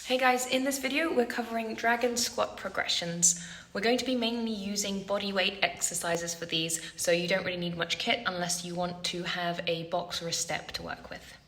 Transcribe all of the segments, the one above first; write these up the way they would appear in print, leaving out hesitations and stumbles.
Hey guys, in this video we're covering dragon squat progressions. We're going to be mainly using body weight exercises for these, so you don't really need much kit unless you want to have a box or a step to work with.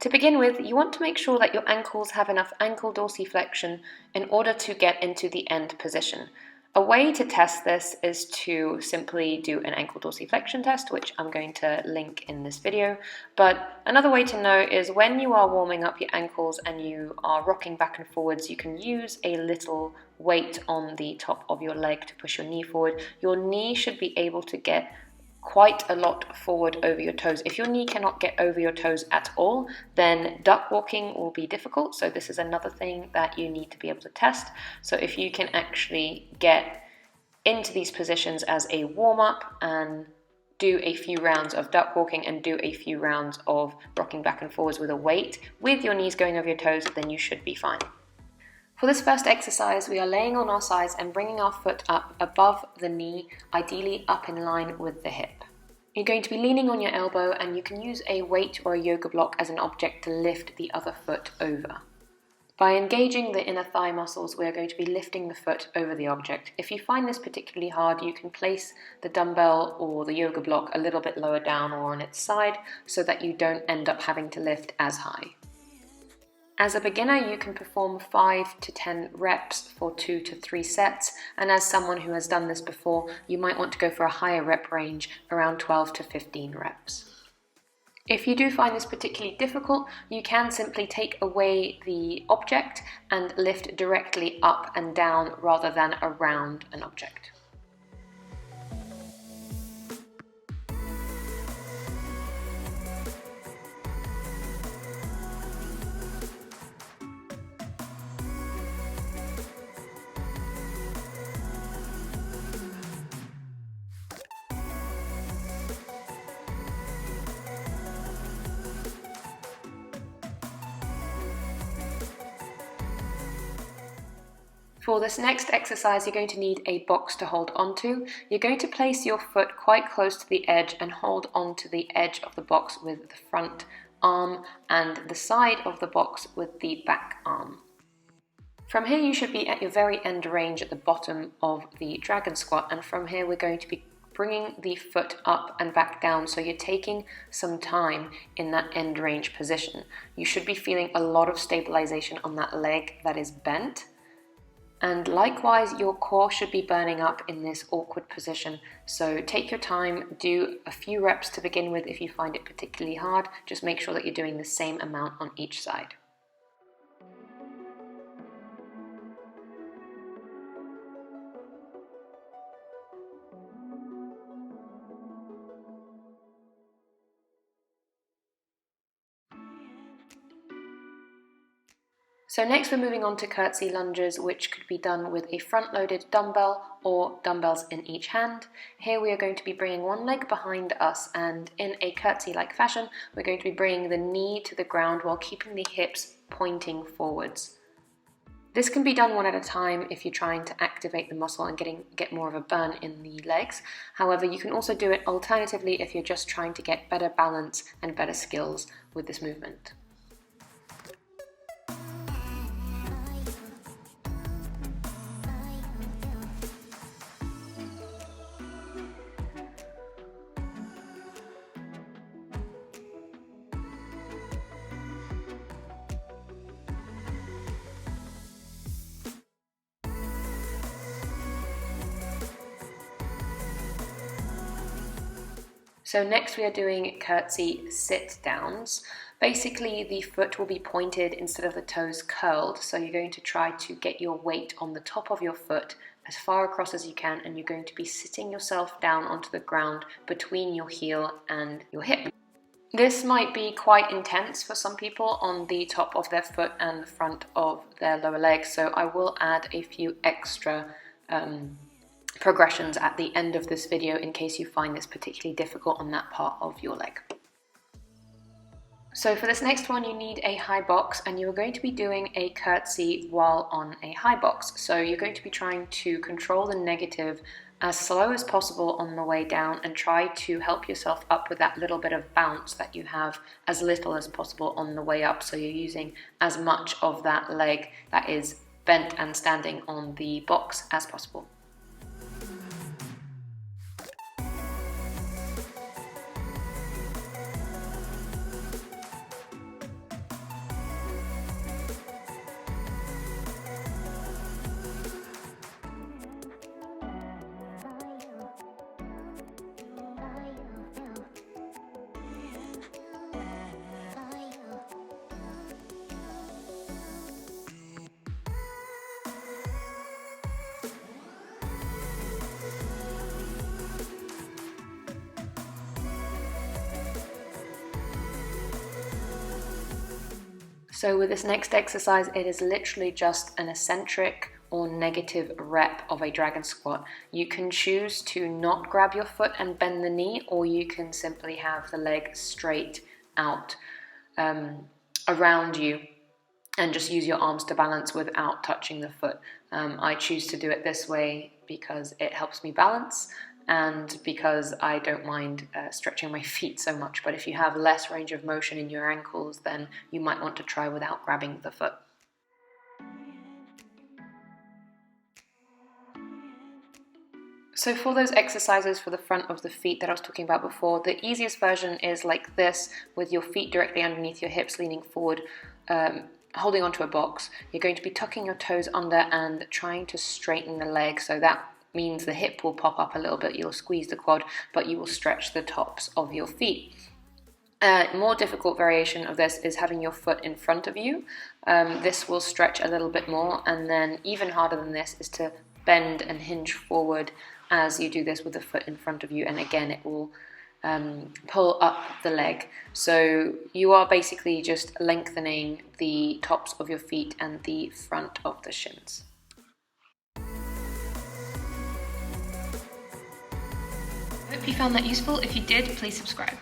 To begin with, you want to make sure that your ankles have enough ankle dorsiflexion in order to get into the end position. A way to test this is to simply do an ankle dorsiflexion test, which I'm going to link in this video. But another way to know is when you are warming up your ankles and you are rocking back and forwards, you can use a little weight on the top of your leg to push your knee forward. Your knee should be able to get quite a lot forward over your toes. If your knee cannot get over your toes at all, then duck walking will be difficult. So this is another thing that you need to be able to test. So if you can actually get into these positions as a warm-up and do a few rounds of duck walking and do a few rounds of rocking back and forwards with a weight with your knees going over your toes, then you should be fine. For this first exercise, we are laying on our sides and bringing our foot up above the knee, ideally up in line with the hip. You're going to be leaning on your elbow, and you can use a weight or a yoga block as an object to lift the other foot over. By engaging the inner thigh muscles, we are going to be lifting the foot over the object. If you find this particularly hard, you can place the dumbbell or the yoga block a little bit lower down or on its side so that you don't end up having to lift as high. As a beginner, you can perform 5 to 10 reps for 2 to 3 sets, and as someone who has done this before, you might want to go for a higher rep range, around 12 to 15 reps. If you do find this particularly difficult, you can simply take away the object and lift directly up and down rather than around an object. For this next exercise, you're going to need a box to hold onto. You're going to place your foot quite close to the edge and hold onto the edge of the box with the front arm and the side of the box with the back arm. From here, you should be at your very end range at the bottom of the dragon squat, and from here we're going to be bringing the foot up and back down, so you're taking some time in that end range position. You should be feeling a lot of stabilization on that leg that is bent. And likewise, your core should be burning up in this awkward position. So take your time, do a few reps to begin with if you find it particularly hard. Just make sure that you're doing the same amount on each side. So next we're moving on to Curtsey Lunges, which could be done with a front-loaded dumbbell or dumbbells in each hand. Here we are going to be bringing one leg behind us, and in a curtsey-like fashion, we're going to be bringing the knee to the ground while keeping the hips pointing forwards. This can be done one at a time if you're trying to activate the muscle and get more of a burn in the legs. However, you can also do it alternatively if you're just trying to get better balance and better skills with this movement. So next we are doing curtsey sit downs. Basically, the foot will be pointed instead of the toes curled. So you're going to try to get your weight on the top of your foot as far across as you can, and you're going to be sitting yourself down onto the ground between your heel and your hip. This might be quite intense for some people on the top of their foot and the front of their lower leg, so I will add a few extra progressions at the end of this video in case you find this particularly difficult on that part of your leg. So for this next one you need a high box, and you're going to be doing a curtsy while on a high box. So you're going to be trying to control the negative as slow as possible on the way down and try to help yourself up with that little bit of bounce that you have as little as possible on the way up. So you're using as much of that leg that is bent and standing on the box as possible. So with this next exercise, it is literally just an eccentric or negative rep of a dragon squat. You can choose to not grab your foot and bend the knee, or you can simply have the leg straight out around you and just use your arms to balance without touching the foot. I choose to do it this way because it helps me balance and because I don't mind stretching my feet so much. But if you have less range of motion in your ankles, then you might want to try without grabbing the foot. So for those exercises for the front of the feet that I was talking about before, the easiest version is like this, with your feet directly underneath your hips, leaning forward, holding onto a box. You're going to be tucking your toes under and trying to straighten the leg, so that means the hip will pop up a little bit, you'll squeeze the quad, but you will stretch the tops of your feet. More difficult variation of this is having your foot in front of you. This will stretch a little bit more, and then even harder than this is to bend and hinge forward as you do this with the foot in front of you, and again it will pull up the leg. So you are basically just lengthening the tops of your feet and the front of the shins. I hope you found that useful. If you did, please subscribe.